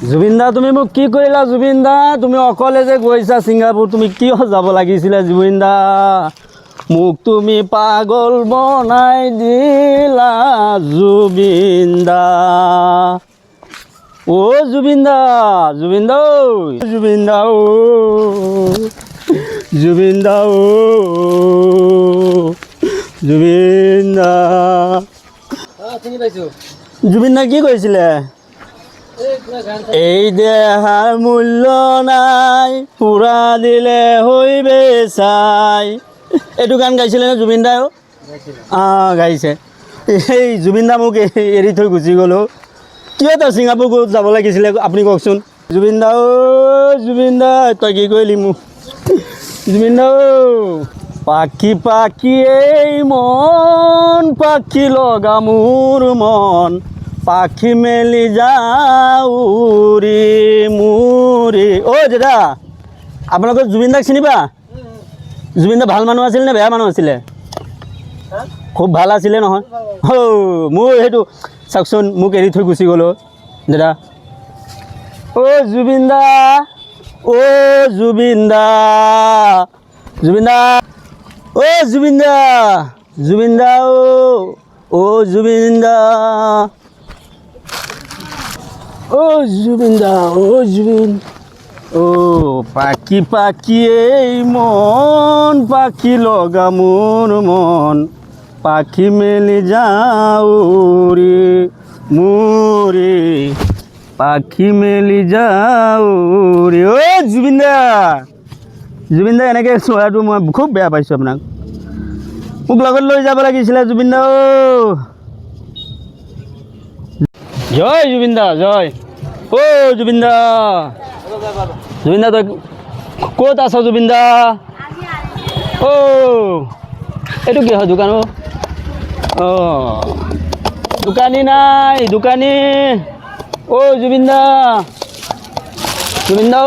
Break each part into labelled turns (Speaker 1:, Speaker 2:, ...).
Speaker 1: জুবিন দা তুমি মোক কি কৰিলা জুবিন দা তুমি অকলে যে গৈছা ছিংগাপুৰ তুমি কিয় যাব লাগিছিলে জুবিন দা মোক তুমি পাগল বনাই দিলা জুবিন দা ও জুবিন দা জুবিন দা জুবিন দা ও জুবিন দা ও জুবিন দা জুবিন দা কি কৈছিলে এই দেহাৰ মূল্য নাই পুৰা দিলে হইবে চাই এইটো গান গাইছিলে নে জুবিন দাও গাইছে এই জুবিন দা মোক এৰি থৈ গুচি গ'ল কিয় তই ছিংগাপুৰ যাব লাগিছিলে আপুনি কওকচোন জুবিন দা জুবিন দা তই কি কৰিলি মোক জুবিন দা পাখি পাখি এই মন পাখি লগা মোৰ মন পাখি মেলি যাউৰি মুৰি দাদা আপোনালোকৰ জুবিন দাক চিনিবা জুবিন দা ভাল মানুহ আছিল নে বেয়া মানুহ আছিলে খুব ভাল আছিলে নহয় মোৰ সেইটো চাওকচোন মোক এৰি থৈ গুচি গ'ল দাদা জুবিন দা জুবিন দা জুবিন দা জুবিন দা জুবিন দা জুবিন দা জুবিন দা জুবিন পাখি পাখি এই মন পাখি লগা মোৰ মন পাখি মেলি যাউৰি মুৰি পাখি মেলি যাউৰি জুবিন দা এনেকৈ চোৱাটো মই খুব বেয়া পাইছোঁ আপোনাক মোক লগত লৈ যাব লাগিছিলে জুবিন দা জয় জুবিন দা জয় জুবিন দা জুবিন দা তই ক'ত আছ জুবিন দা এইটো কি হয় দোকান দোকানী নাই দোকানী জুবিন দা জুবিন দা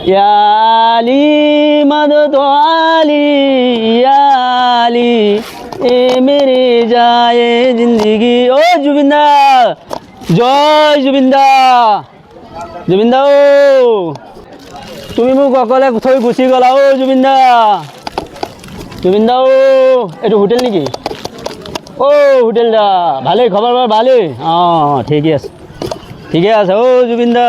Speaker 1: याली मदद वाली याली ए मेरे जाए जिंदगी जुबिन दा जय जुबिन दा তুমি মোক অকলে থৈ গুচি গ'লা জুবিন দা এইটো হোটেল নেকি হোটেল দা ভালেই খবৰ বাৰু ভালেই ঠিকে আছে জুবিন দা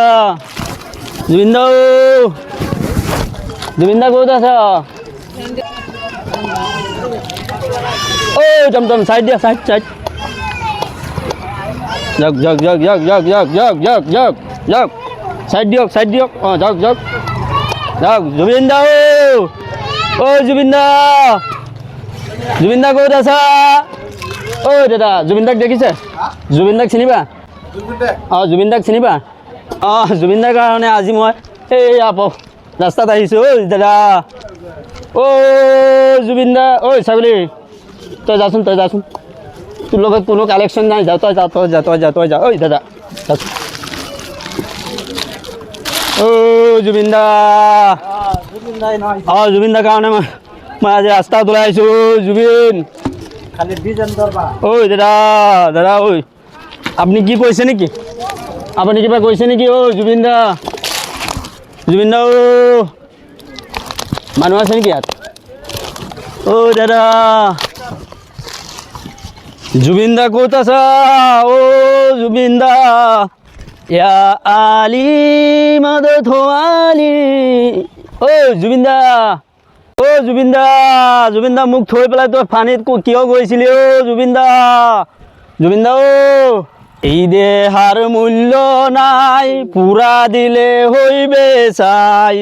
Speaker 1: জুবিন দা ক'ত আছা টমটম চাইড দিয়া চাইড যাওক চাইড দিয়ক যাওক জুবিন দা জুবিন দা ক'ত আছা দাদা জুবিন দাক দেখিছে জুবিন দাক চিনিবা জুবিন দাক চিনিবা জুবিন দাৰ কাৰণে আজি মই এই ৰাস্তাত আহিছোঁ দাদা জুবিন দা ছাগলী তই যাচোন তোৰ লগত কোনো কালেকশ্যন নাই তই যা দাদা জুবিন দা জুবিন দাৰ কাৰণে মই আজি ৰাস্তাত ওলাই আহিছোঁ জুবিন দাদা আপুনি কি কৈছে নেকি আপুনি কিবা কৈছে নেকি জুবিন দা মানুহ আছে নেকি ইয়াত দাদা জুবিন দা ক'ত আছা জুবিন দা ইয়া আলি মদদ আলি জুবিন দা মোক থৈ পেলাই তই পানীত কিয় গৈছিলি জুবিন দা এই দেহাৰ মূল্য নাই পুৰা দিলে হইবে চাই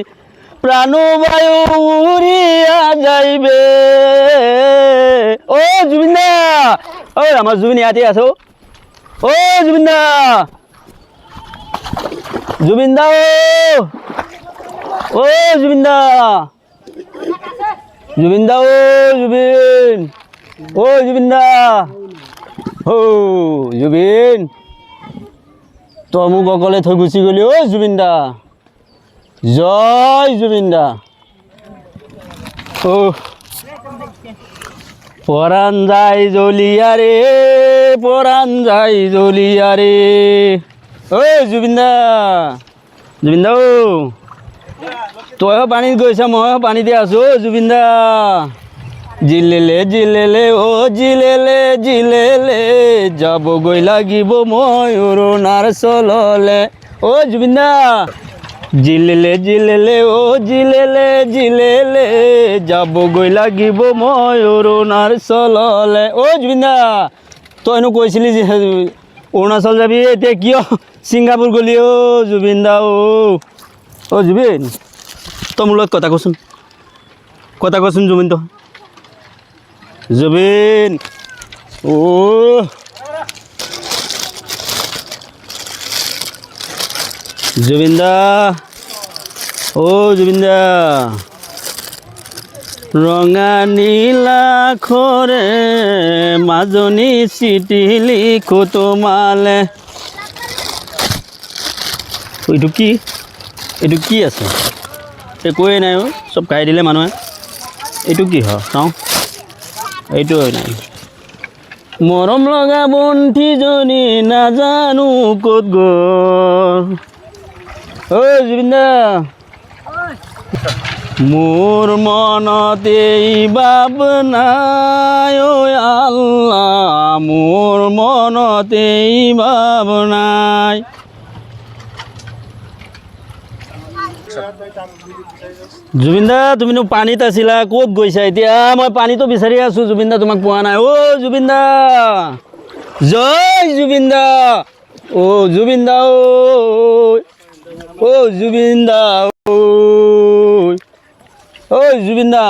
Speaker 1: প্রাণবায়ু উড়িয়া যাইবে জুবিন দা আমার জুবিন ইয়াতে আছো জুবিন দা জুবিন জুবিন তই মোক অকলে থৈ গুচি গলি জুবিন দা জয় জুবিন দা পরাণ যায় জ্বলিয়া রে ঐ জুবিন দা ও তইও পানীত গৈছা মইও পানীতে আছো ঐ জুবিন দা জিলেলে জিলেলে ও জিলেলে জিলেলে যাবগৈ লাগিব মই অৰুণাচললে ঐ জুবিন দা জিলেলে জিলেলে ও জিলেলে জিলেলে যাবগৈ লাগিব মই অৰুণাচললে ঐ জুবিন দা তইনো কৈছিলি যে অৰুণাচল যাবি এতিয়া কিয় ছিংগাপুৰ গ'লি অ' জুবিন দা অ' জুবিন তই মোৰ লগত কথা কচোন জুবিন তই জুবিন জুবিন দা জুবিন দা ৰঙা নীলা আখৰে মাজনী চিঠি লিখো তোমালে এইটো কি আছে একোৱেই নাই চব খাই দিলে মানুহে এইটো কি হয় চাওঁ এইটো নাই মৰম লগা বন্তিজনী নাজানো ক'ত গ'ল ঐ জুবিন দা মোৰ মনতেই ভাৱনাই ঐ আল্লাহ মোৰ মনতেই ভাৱনাই জুবিন দা তুমিনো পানীত আছিলা ক'ত গৈছা এতিয়া মই পানীতো বিচাৰি আছো জুবিন দা তোমাক পোৱা নাই জুবিন দা জয় জুবিন দা জুবিন দা জুবিন দা জুবিন দা